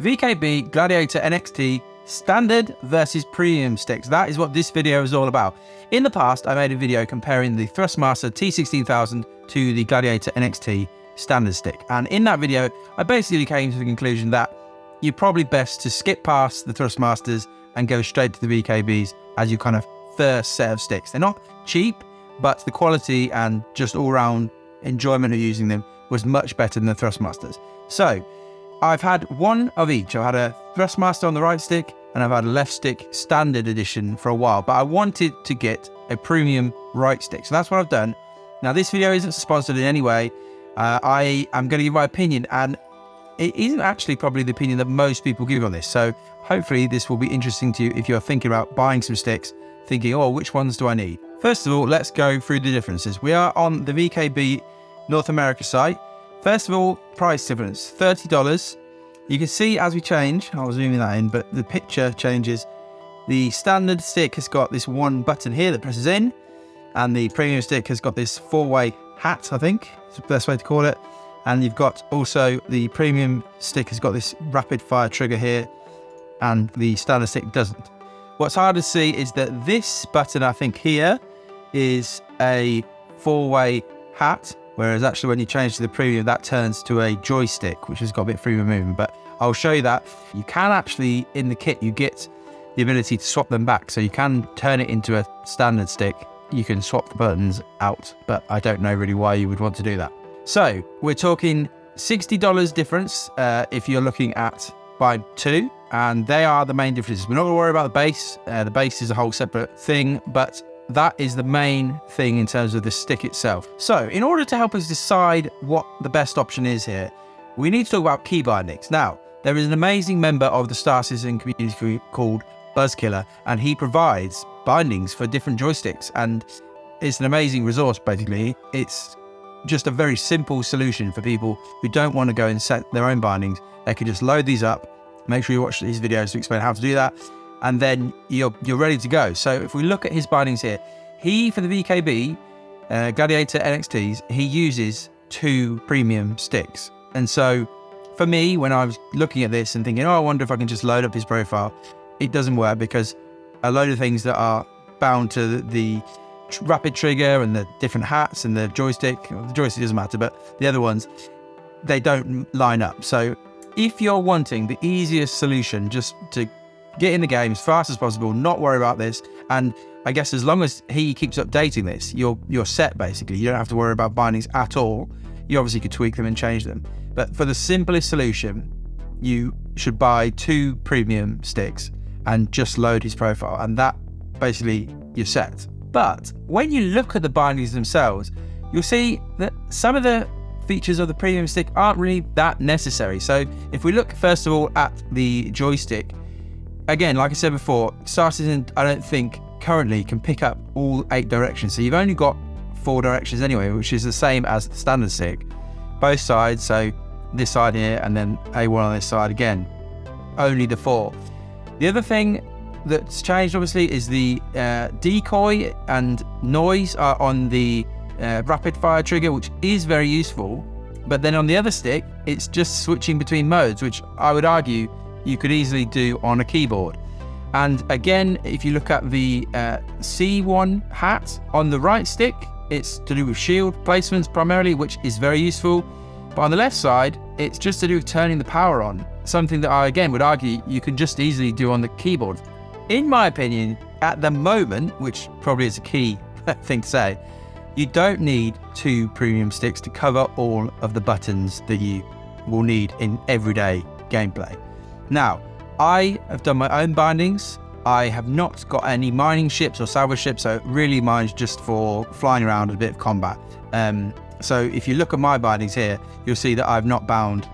VKB Gladiator NXT Standard versus Premium sticks. That is what this video is all about. In the past, I made a video comparing the Thrustmaster T16000 to the Gladiator NXT Standard stick. And in that video, I basically came to the conclusion that you're probably best to skip past the Thrustmasters and go straight to the VKBs as your kind of first set of sticks. They're not cheap, but the quality and just all-round enjoyment of using them was much better than the Thrustmasters. So I've had one of each. I've had a Thrustmaster on the right stick and I've had a left stick standard edition for a while, but I wanted to get a premium right stick. So that's what I've done. Now this video isn't sponsored in any way. I am going to give my opinion, and it isn't actually probably the opinion that most people give on this. So hopefully this will be interesting to you if you're thinking about buying some sticks, thinking, oh, which ones do I need? First of all, let's go through the differences. We are on the VKB North America site. First of all, price difference, $30. You can see as we change, I'll zoom that in, but the picture changes. The standard stick has got this one button here that presses in, and the premium stick has got this four-way hat, I think is the best way to call it. And you've got also the premium stick has got this rapid fire trigger here, and the standard stick doesn't. What's hard to see is that this button, I think here, is a four-way hat, whereas actually when you change to the premium, that turns to a joystick, which has got a bit of freedom of movement. But I'll show you that. You can actually, in the kit, you get the ability to swap them back. So you can turn it into a standard stick. You can swap the buttons out, but I don't know really why you would want to do that. So we're talking $60 difference if you're looking at buying two, and they are the main differences. We're not going to worry about the base. The base is a whole separate thing, but that is the main thing in terms of the stick itself. So in order to help us decide what the best option is here, we need to talk about key bindings. Now, there is an amazing member of the Star Citizen community called Buzzkiller, and he provides bindings for different joysticks, and it's an amazing resource. Basically, it's just a very simple solution for people who don't want to go and set their own bindings. They can just load these up. Make sure you watch these videos to explain how to do that, and then you're ready to go. So if we look at his bindings here, he, for the VKB Gladiator NXTs, he uses two premium sticks. And so for me, when I was looking at this and thinking, oh, I wonder if I can just load up his profile, it doesn't work, because a load of things that are bound to the rapid trigger and the different hats and the joystick doesn't matter, but the other ones, they don't line up. So if you're wanting the easiest solution just to get in the game as fast as possible, not worry about this, and I guess as long as he keeps updating this, you're set basically. You don't have to worry about bindings at all. You obviously could tweak them and change them, but for the simplest solution, you should buy two premium sticks and just load his profile, and that basically you're set. But when you look at the bindings themselves, you'll see that some of the features of the premium stick aren't really that necessary. So if we look first of all at the joystick, again, like I said before, Star Citizen, I don't think currently can pick up all 8 directions. So you've only got 4 directions anyway, which is the same as the standard stick. Both sides, so this side here and then A1 on this side again, only the 4. The other thing that's changed obviously is the decoy and noise are on the rapid fire trigger, which is very useful. But then on the other stick, it's just switching between modes, which I would argue you could easily do on a keyboard. And again, if you look at the C1 hat on the right stick, it's to do with shield placements primarily, which is very useful. But on the left side, it's just to do with turning the power on, something that I again would argue you can just easily do on the keyboard. In my opinion, at the moment, which probably is a key thing to say, you don't need 2 premium sticks to cover all of the buttons that you will need in everyday gameplay. Now, I have done my own bindings. I have not got any mining ships or salvage ships, so really mine's just for flying around a bit of combat. So if you look at my bindings here, you'll see that I've not bound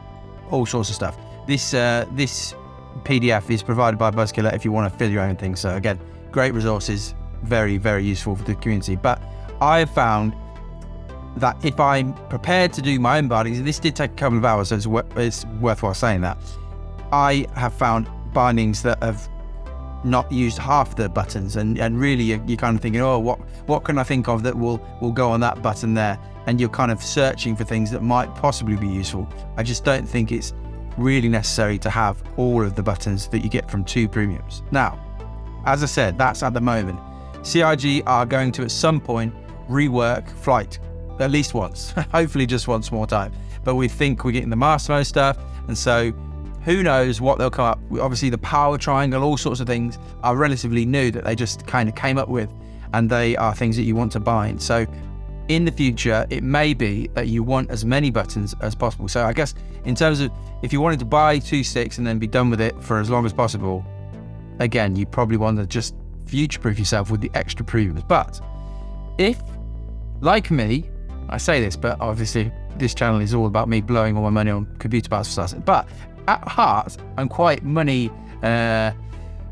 all sorts of stuff. This PDF is provided by Buzzkiller if you want to fill your own thing. So again, great resources, very, very useful for the community. But I have found that if I'm prepared to do my own bindings, this did take a couple of hours, so it's worthwhile saying that, I have found bindings that have not used half the buttons, and really you're kind of thinking, oh, what can I think of that will go on that button there, and you're kind of searching for things that might possibly be useful. I just don't think it's really necessary to have all of the buttons that you get from 2 premiums. Now, as I said, that's at the moment. CIG are going to at some point rework Flight at least once, hopefully just once more time. But we think we're getting the Master Mode stuff, and so who knows what they'll come up with. Obviously the power triangle, all sorts of things are relatively new that they just kind of came up with, and they are things that you want to bind. So in the future, it may be that you want as many buttons as possible. So I guess in terms of if you wanted to buy 2 sticks and then be done with it for as long as possible, again, you probably want to just future-proof yourself with the extra premiums. But if, like me, I say this, but obviously this channel is all about me blowing all my money on computer parts for starters. But at heart, I'm quite money,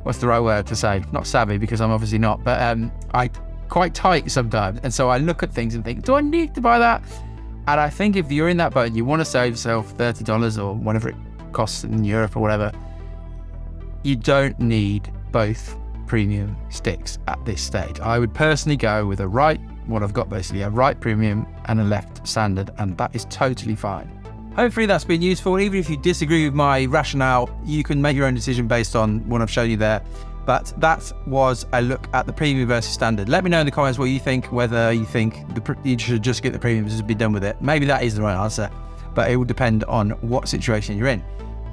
what's the right word to say? Not savvy, because I'm obviously not, but I quite tight sometimes. And so I look at things and think, do I need to buy that? And I think if you're in that boat and you want to save yourself $30 or whatever it costs in Europe or whatever, you don't need both premium sticks at this stage. I would personally go with a right, what I've got basically, a right premium and a left standard, and that is totally fine. Hopefully that's been useful. Even if you disagree with my rationale, you can make your own decision based on what I've shown you there. But that was a look at the premium versus standard. Let me know in the comments what you think, whether you think you should just get the premiums and be done with it. Maybe that is the right answer, but it will depend on what situation you're in.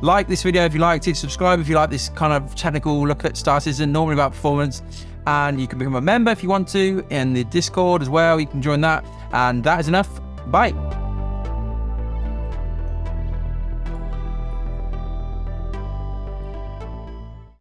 Like this video if you liked it, subscribe if you like this kind of technical look at Star Citizen, normally about performance, and you can become a member if you want to in the Discord as well. You can join that, and that is enough. Bye.